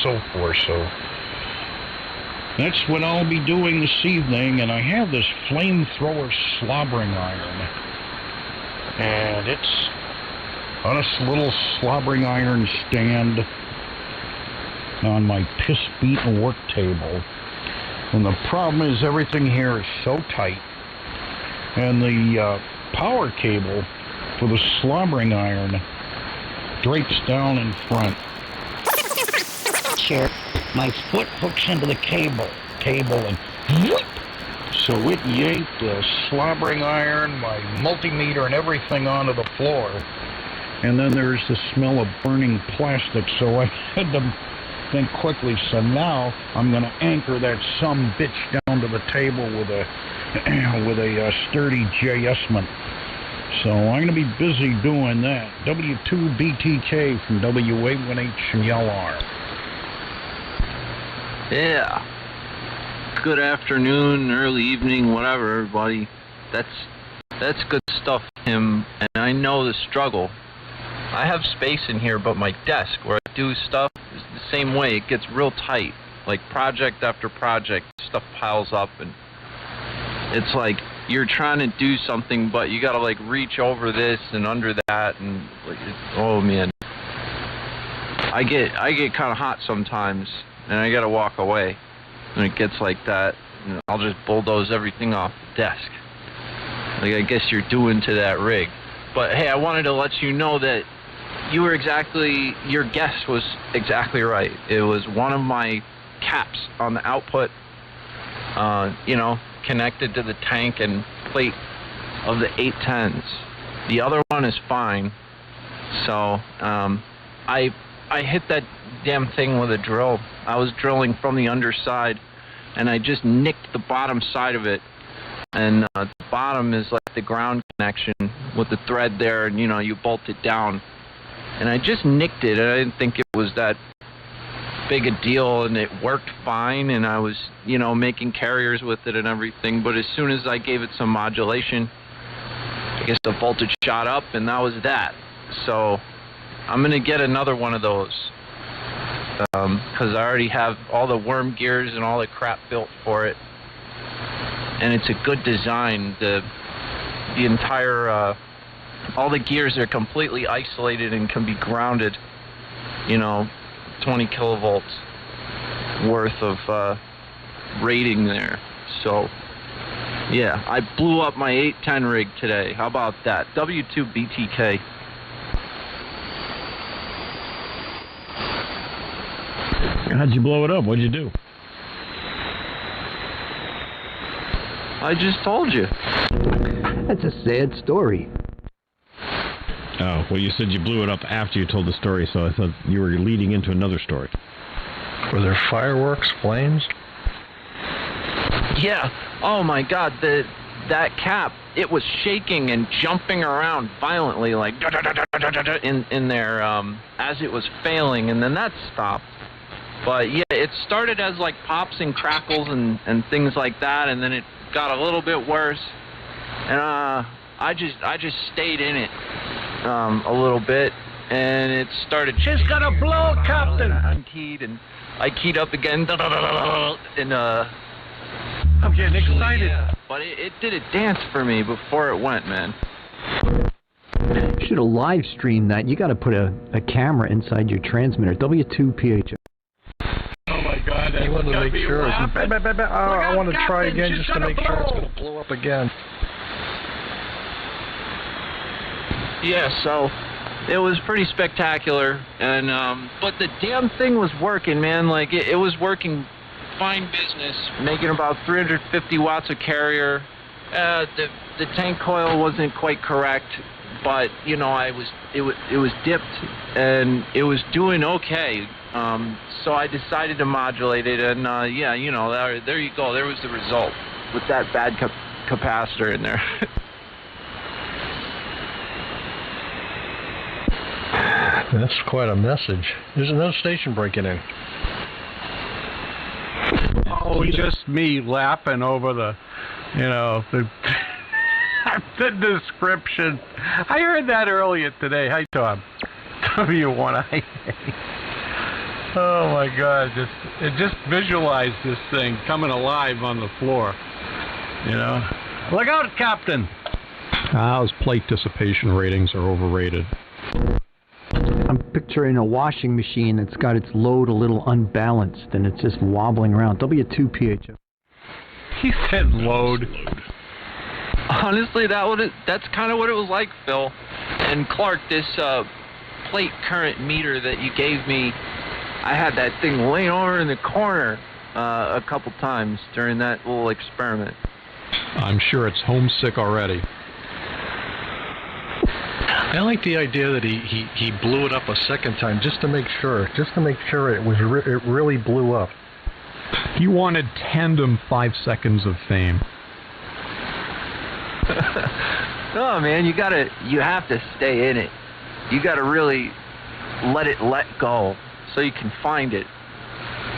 so forth. So that's what I'll be doing this evening. And I have this flamethrower slobbering iron, and it's on a little slobbering iron stand on my piss-beaten work table. And the problem is everything here is so tight, and the power cable for the slobbering iron drapes down in front. Sure, my foot hooks into the cable, and whoop! So it yanked the slobbering iron, my multimeter, and everything onto the floor. And then there's the smell of burning plastic, so I had to think quickly. So now I'm going to anchor that bitch down to the table with a sturdy JS-ment. So I'm going to be busy doing that. W2BTK from WA1HLR. Yeah. Good afternoon, early evening, whatever, everybody. That's good stuff, Tim. And I know the struggle. I have space in here, but my desk where I do stuff is the same way. It gets real tight. Like project after project, stuff piles up, and it's like you're trying to do something, but you gotta like reach over this and under that, and like, oh man. I get kind of hot sometimes, and I gotta walk away when it gets like that. And I'll just bulldoze everything off the desk, like I guess you're doing to that rig. But hey, I wanted to let you know that your guess was exactly right. It was one of my caps on the output, connected to the tank and plate of the 810s. The other one is fine. So I hit that damn thing with a drill. I was drilling from the underside, and I just nicked the bottom side of it. And the bottom is like the ground connection with the thread there, and you bolt it down. And I just nicked it, and I didn't think it was that big a deal, and it worked fine, and I was, making carriers with it and everything. But as soon as I gave it some modulation, I guess the voltage shot up, and that was that. So I'm going to get another one of those, because I already have all the worm gears and all the crap built for it. And it's a good design. The entire, all the gears are completely isolated and can be grounded, 20 kilovolts worth of rating there. So, yeah, I blew up my 810 rig today. How about that? W2BTK. How'd you blow it up? What'd you do? I just told you. That's a sad story. Oh, well, you said you blew it up after you told the story, so I thought you were leading into another story. Were there fireworks, flames? Yeah. Oh, my God. That cap, it was shaking and jumping around violently, like in there as it was failing, and then that stopped. But, yeah, it started as, like, pops and crackles and things like that, and then it got a little bit worse, and I just stayed in it a little bit, and it started. She's gonna blow, Captain. Unkeyed, and I keyed up again, and I'm getting excited. Yeah, but it did a dance for me before it went, man. You should have live streamed that. You got to put a camera inside your transmitter. W2PHL. God, I wanted to make sure. I want to try again just to make sure it's going to blow up again. Yeah, so it was pretty spectacular, and but the damn thing was working, man. Like it was working fine business, making about 350 watts of carrier. The tank coil wasn't quite correct, but it was dipped, and it was doing okay. So I decided to modulate it, and yeah, there you go. There was the result with that bad capacitor in there. That's quite a message. There's another station breaking in. Oh, just me laughing over the the description. I heard that earlier today. Hi, Tom. W1IA. Oh my God! Just visualize this thing coming alive on the floor. You know, look out, Captain! Those plate dissipation ratings are overrated. I'm picturing a washing machine that's got its load a little unbalanced and it's just wobbling around. W2PHL. He said load. Honestly, that's kind of what it was like, Phil. And Clark, this plate current meter that you gave me, I had that thing laying over in the corner a couple times during that little experiment. I'm sure it's homesick already. I like the idea that he blew it up a second time just to make sure it really blew up. He wanted tandem 5 seconds of fame. No, man, you have to stay in it. You gotta really let go so you can find it.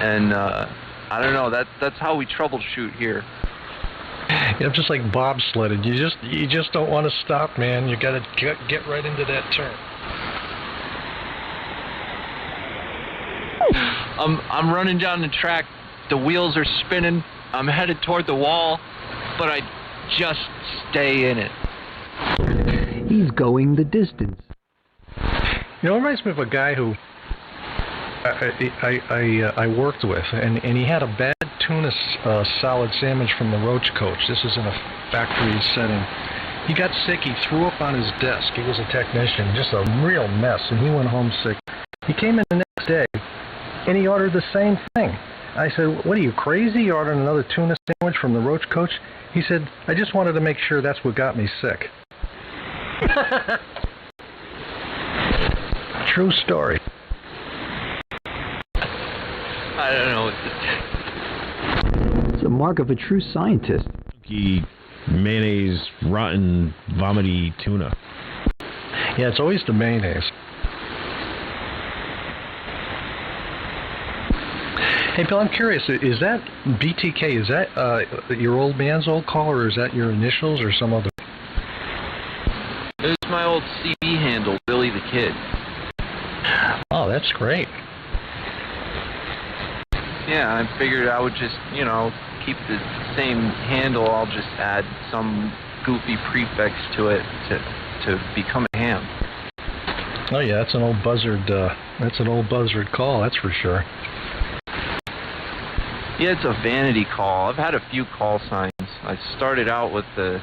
And I don't know, that's how we troubleshoot here. Yeah, just like bobsledding. You just don't want to stop, man. You got to get right into that turn. I'm running down the track. The wheels are spinning. I'm headed toward the wall, but I just stay in it. He's going the distance. You know, it reminds me of a guy who I worked with, and he had a bad tuna solid sandwich from the Roach Coach. This is in a factory setting. He got sick. He threw up on his desk. He was a technician, just a real mess, and he went home sick. He came in the next day, and he ordered the same thing. I said, "What are you, crazy? You ordered another tuna sandwich from the Roach Coach?" He said, "I just wanted to make sure that's what got me sick." True story. I don't know what to It's a mark of a true scientist. Mayonnaise, rotten, vomity tuna. Yeah, it's always the mayonnaise. Hey, Bill, I'm curious. Is that BTK? Is that your old man's old call, or is that your initials, or some other? It was my old CB handle, Billy the Kid. Oh, that's great. Yeah, I figured I would just, keep the same handle. I'll just add some goofy prefix to it to become a ham. Oh yeah, that's an old buzzard. That's an old buzzard call. That's for sure. Yeah, it's a vanity call. I've had a few call signs. I started out with the